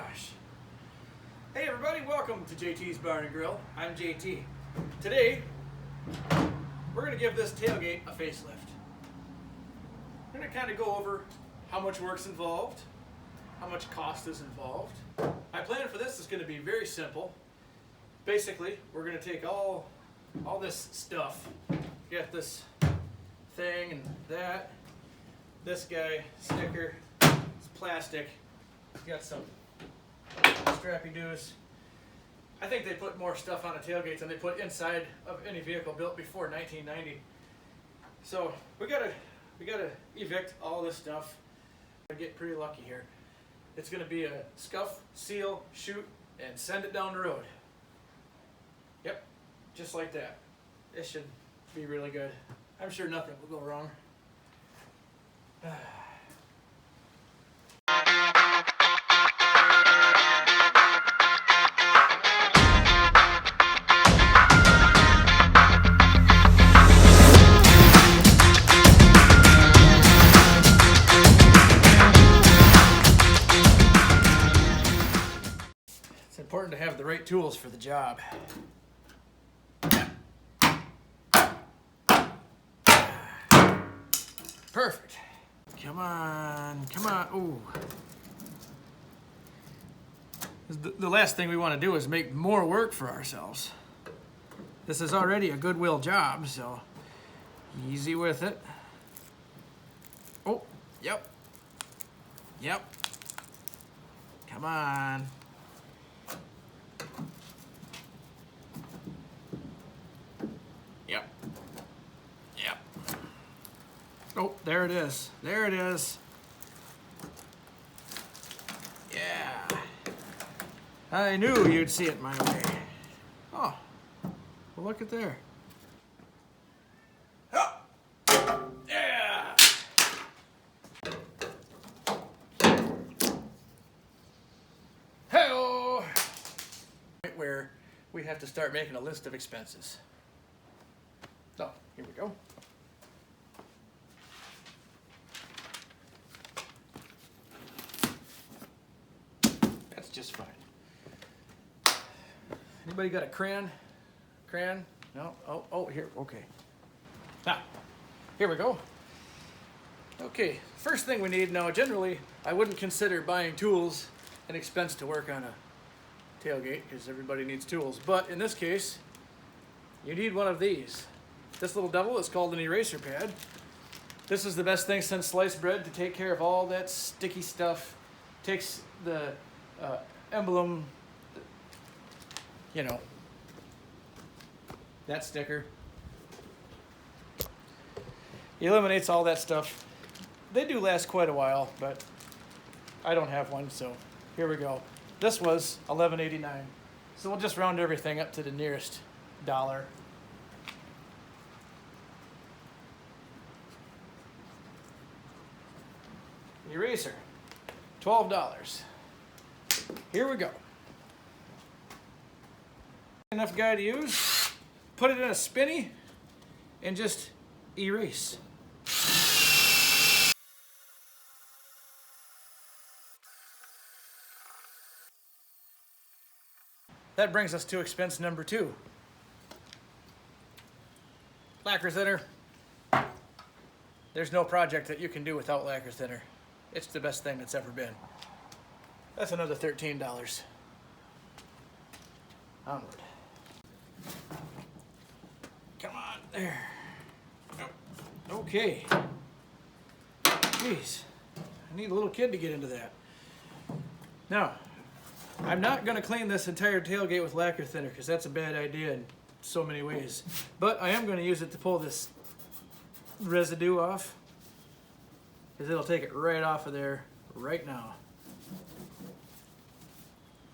gosh. Hey everybody, welcome to JT's Bar and Grill. I'm JT. Today, we're going to give this tailgate a facelift. We're going to kind of go over how much work's involved, how much cost is involved. My plan for this is going to be very simple. Basically, we're going to take all this stuff, get this thing and that, this guy, sticker, it's plastic, it's got some strappy doos. I think they put more stuff on the tailgates than they put inside of any vehicle built before 1990. So we gotta evict all this stuff. I get pretty lucky here. It's gonna be a scuff, seal, shoot, and send it down the road. Yep, just like that. This should be really good. I'm sure nothing will go wrong. It's important to have the right tools for the job. Perfect. Come on, come on. Ooh. The last thing we want to do is make more work for ourselves. This is already a goodwill job, so easy with it. Oh, yep. Yep. Come on. Yep. Yep. Oh, there it is. There it is. Yeah. I knew you'd see it my way. Oh, well, look at there. Oh. Yeah. Hey-oh. Where we have to start making a list of expenses. So, here we go. That's just fine. Anybody got a crayon? Crayon? No? Oh, here, okay. Ah, here we go. Okay, first thing we need now, generally, I wouldn't consider buying tools an expense to work on a tailgate because everybody needs tools. But in this case, you need one of these. This little devil is called an eraser pad. This is the best thing since sliced bread to take care of all that sticky stuff. Takes the emblem, you know, that sticker. Eliminates all that stuff. They do last quite a while, but I don't have one, so here we go. This was $11.89. So we'll just round everything up to the nearest dollar. Eraser, $12. Here we go. Enough guy to use. Put it in a spinny and just erase. That brings us to expense number 2. Lacquer thinner. There's no project that you can do without lacquer thinner. It's the best thing that's ever been. That's another $13. Onward. Come on, there. Okay. Jeez, I need a little kid to get into that. Now, I'm not going to clean this entire tailgate with lacquer thinner because that's a bad idea in so many ways. But I am going to use it to pull this residue off because it'll take it right off of there right now.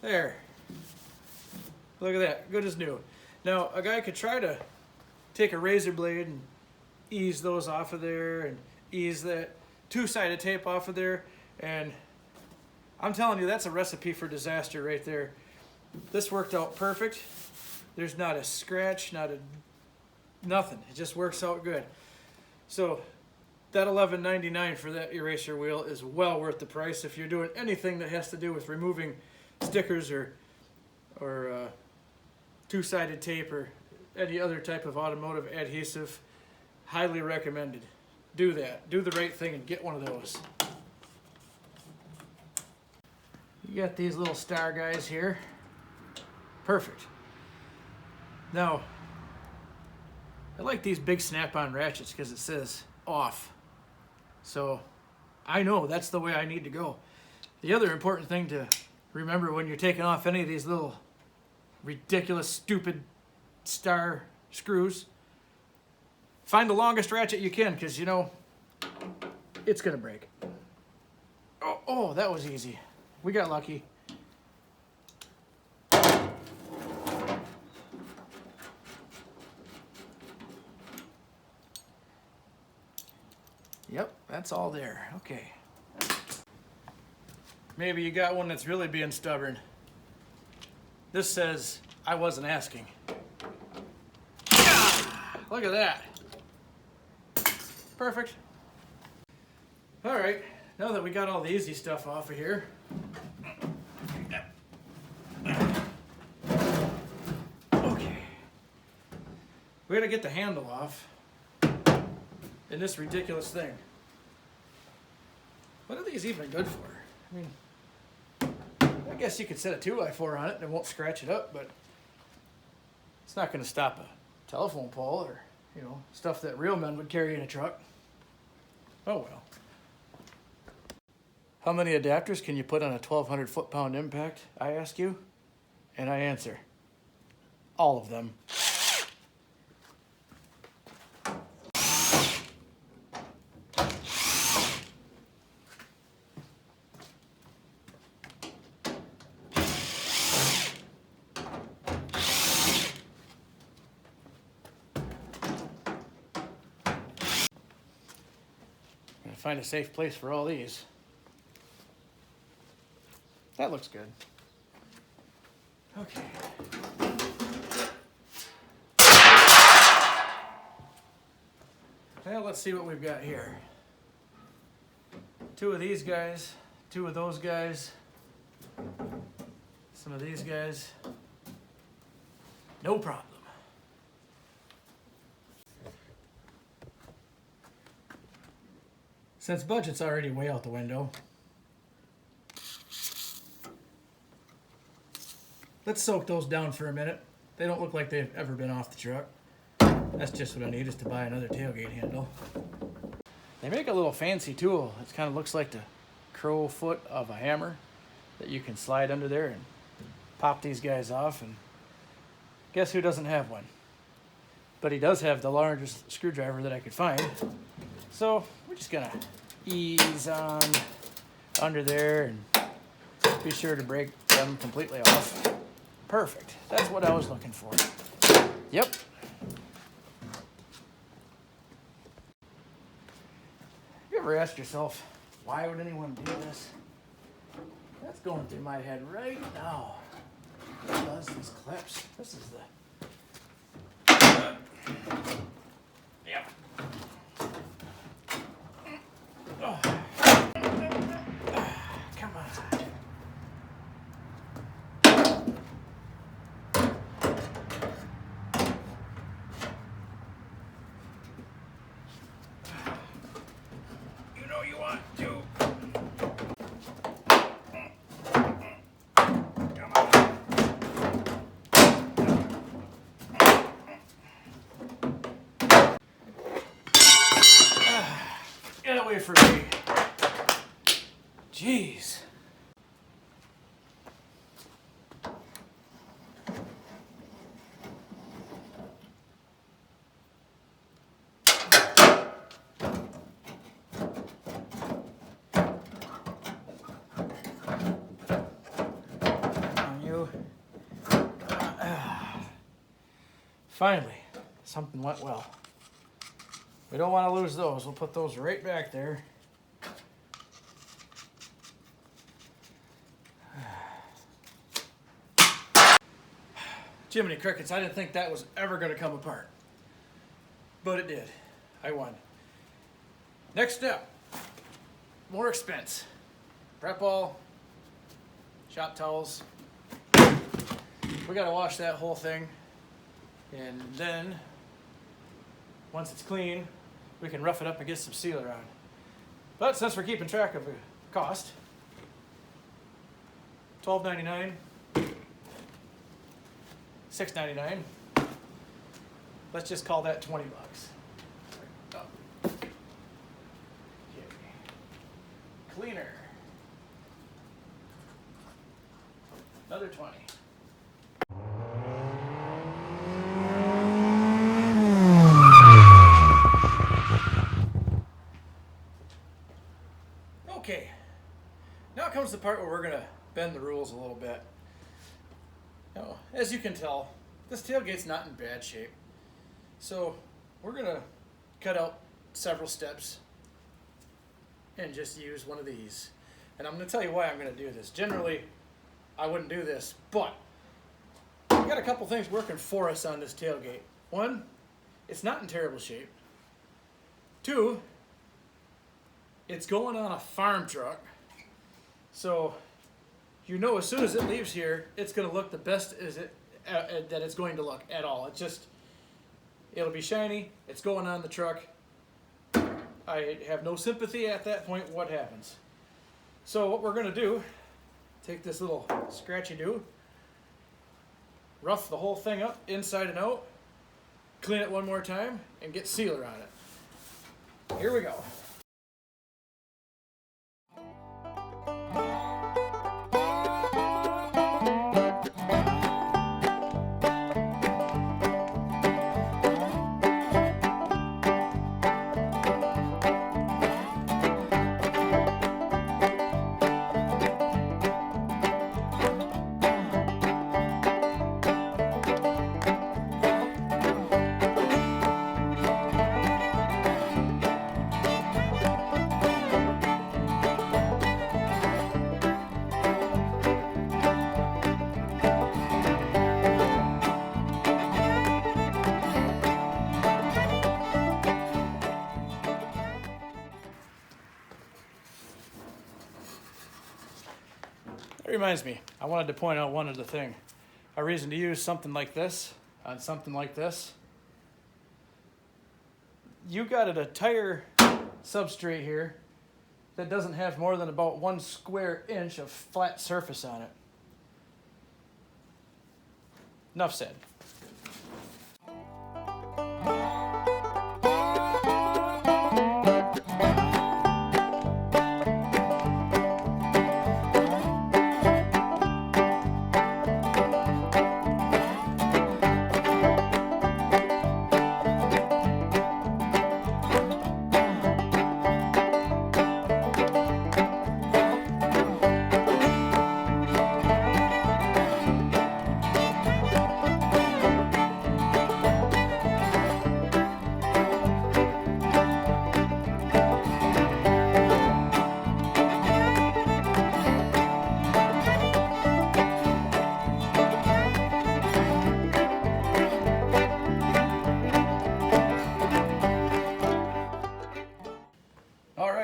There. Look at that, good as new. Now, a guy could try to take a razor blade and ease those off of there and ease that two-sided tape off of there, and I'm telling you, that's a recipe for disaster right there. This worked out perfect. There's not a scratch, nothing. It just works out good. So that $11.99 for that eraser wheel is well worth the price if you're doing anything that has to do with removing stickers or two-sided tape or any other type of automotive adhesive, highly recommended. Do that. Do the right thing and get one of those. You got these little star guys here. Perfect. Now, I like these big snap-on ratchets because it says off. So I know that's the way I need to go. The other important thing to remember when you're taking off any of these little ridiculous, stupid star screws, find the longest ratchet you can, because you know it's gonna break. Oh, that was easy. We got lucky. Yep, that's all there. Okay. Maybe you got one that's really being stubborn. This says, I wasn't asking. Look at that. Perfect. All right, now that we got all the easy stuff off of here, okay, we gotta get the handle off in this ridiculous thing. What are these even good for? I mean, I guess you could set a 2x4 on it and it won't scratch it up, but it's not gonna stop a telephone pole or, you know, stuff that real men would carry in a truck. Oh well. How many adapters can you put on a 1,200 foot-pound impact, I ask you? And I answer, all of them. Find a safe place for all these. That looks good. Okay. Well, let's see what we've got here. 2 of these guys, 2 of those guys, some of these guys. No problem. Since budget's already way out the window, let's soak those down for a minute. They don't look like they've ever been off the truck. That's just what I need, is to buy another tailgate handle. They make a little fancy tool. It kind of looks like the crow foot of a hammer that you can slide under there and pop these guys off. And guess who doesn't have one? But he does have the largest screwdriver that I could find. So we're just gonna ease on under there and be sure to break them completely off. Perfect. That's what I was looking for. Yep. You ever asked yourself, why would anyone do this? That's going through my head right now. What does these clips? This is the... Yep. Oh. Come on. You know you want to. Come on. Get away from me. Jeez. Finally, something went well. We don't want to lose those. We'll put those right back there. Jiminy crickets, I didn't think that was ever going to come apart. But it did. I won. Next step, more expense. Prep all, shop towels. We gotta wash that whole thing, and then once it's clean, we can rough it up and get some sealer on. But since we're keeping track of the cost, $12.99, $6.99. Let's just call that 20 bucks. Oh. Okay. Cleaner. Another 20. Okay. Now comes the part where we're gonna bend the rules a little bit. Now, as you can tell, this tailgate's not in bad shape. So we're gonna cut out several steps and just use one of these. And I'm gonna tell you why I'm gonna do this. Generally, I wouldn't do this, but we got a couple things working for us on this tailgate. One, it's not in terrible shape. Two, it's going on a farm truck. So you know as soon as it leaves here, it's gonna look the best that it's going to look at all. It'll be shiny, it's going on the truck. I have no sympathy at that point what happens. So what we're gonna do, take this little scratchy do, rough the whole thing up inside and out, clean it one more time, and get sealer on it. Here we go. That reminds me, I wanted to point out one other thing. A reason to use something like this on something like this. You got a tire substrate here that doesn't have more than about 1 square inch of flat surface on it. Enough said.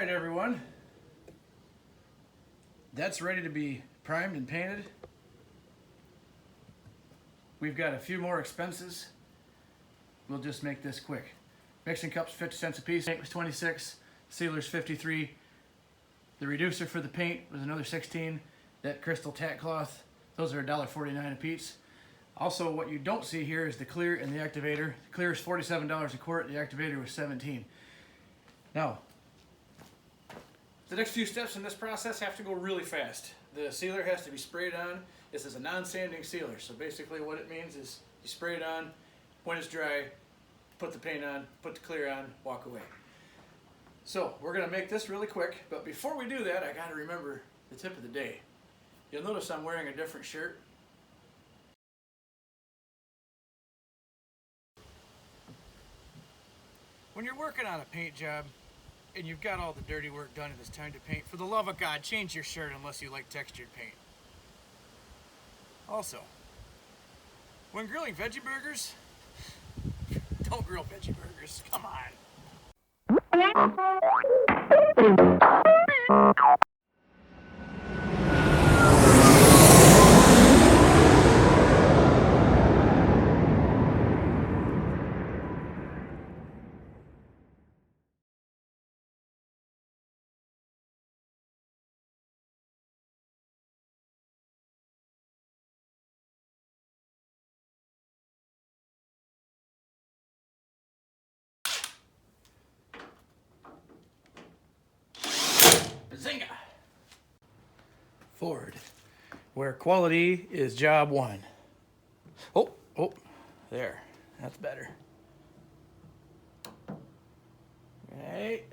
Everyone, that's ready to be primed and painted. We've got a few more expenses. We'll just make this quick. Mixing cups 50 cents a piece. Paint was 26, sealers 53. The reducer for the paint was another 16. That crystal tack cloth, those are $1.49 a piece. Also, what you don't see here is the clear and the activator. The clear is $47 a quart, the activator was $17. Now, the next few steps in this process have to go really fast. The sealer has to be sprayed on. This is a non-sanding sealer, so basically what it means is you spray it on, when it's dry, put the paint on, put the clear on, walk away. So we're gonna make this really quick, but before we do that, I gotta remember the tip of the day. You'll notice I'm wearing a different shirt. When you're working on a paint job, and you've got all the dirty work done and it's time to paint, for the love of God, change your shirt unless you like textured paint. Also, when grilling veggie burgers, don't grill veggie burgers. Come on. Zinga! Ford, where quality is job one. Oh, there. That's better. Right.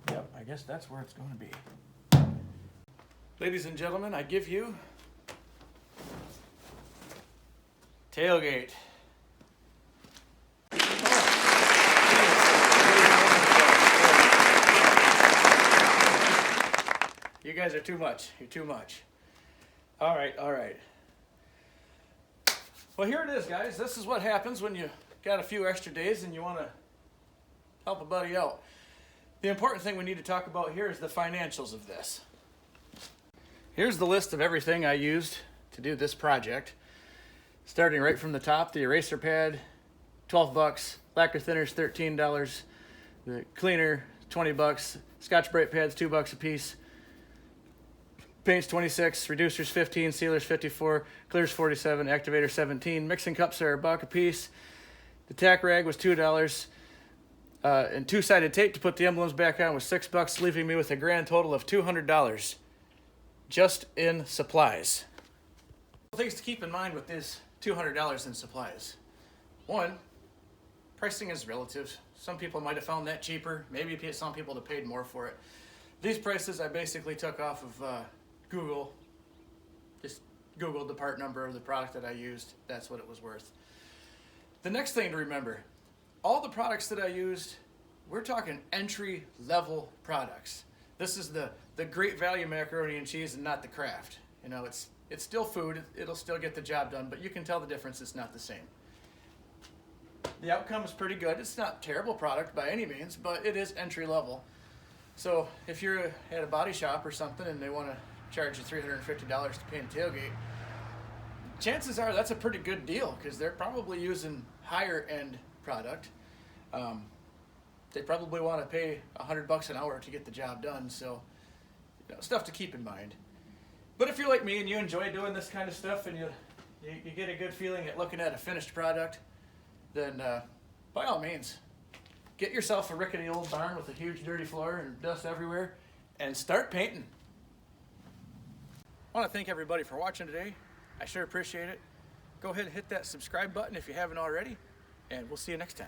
Yep, I guess that's where it's going to be. Ladies and gentlemen, I give you tailgate. You guys are too much. You're too much. All right. Well, here it is, guys. This is what happens when you got a few extra days and you want to help a buddy out. The important thing we need to talk about here is the financials of this. Here's the list of everything I used to do this project. Starting right from the top, the eraser pad, $12, lacquer thinners, $13, the cleaner, $20, Scotch-Brite pads, $2 a piece, paints 26, reducers 15, sealers 54, clears 47, activator 17, mixing cups are $1 a piece. The tack rag was $2, and two-sided tape to put the emblems back on was $6, leaving me with a grand total of $200 just in supplies. Things to keep in mind with this $200 in supplies. One, pricing is relative. Some people might have found that cheaper. Maybe some people have paid more for it. These prices I basically took off of Google. Just Googled the part number of the product that I used. That's what it was worth. The next thing to remember, all the products that I used, we're talking entry-level products. This is the great value macaroni and cheese and not the Kraft. You know, it's still food. It'll still get the job done, but you can tell the difference. It's not the same. The outcome is pretty good. It's not a terrible product by any means, but it is entry-level. So if you're at a body shop or something and they want to charge you $350 to paint a tailgate, chances are that's a pretty good deal because they're probably using higher-end product. They probably want to pay $100 an hour to get the job done, so stuff to keep in mind. But if you're like me and you enjoy doing this kind of stuff and you get a good feeling at looking at a finished product, then by all means, get yourself a rickety old barn with a huge dirty floor and dust everywhere and start painting. I want to thank everybody for watching today. I sure appreciate it. Go ahead and hit that subscribe button if you haven't already, and we'll see you next time.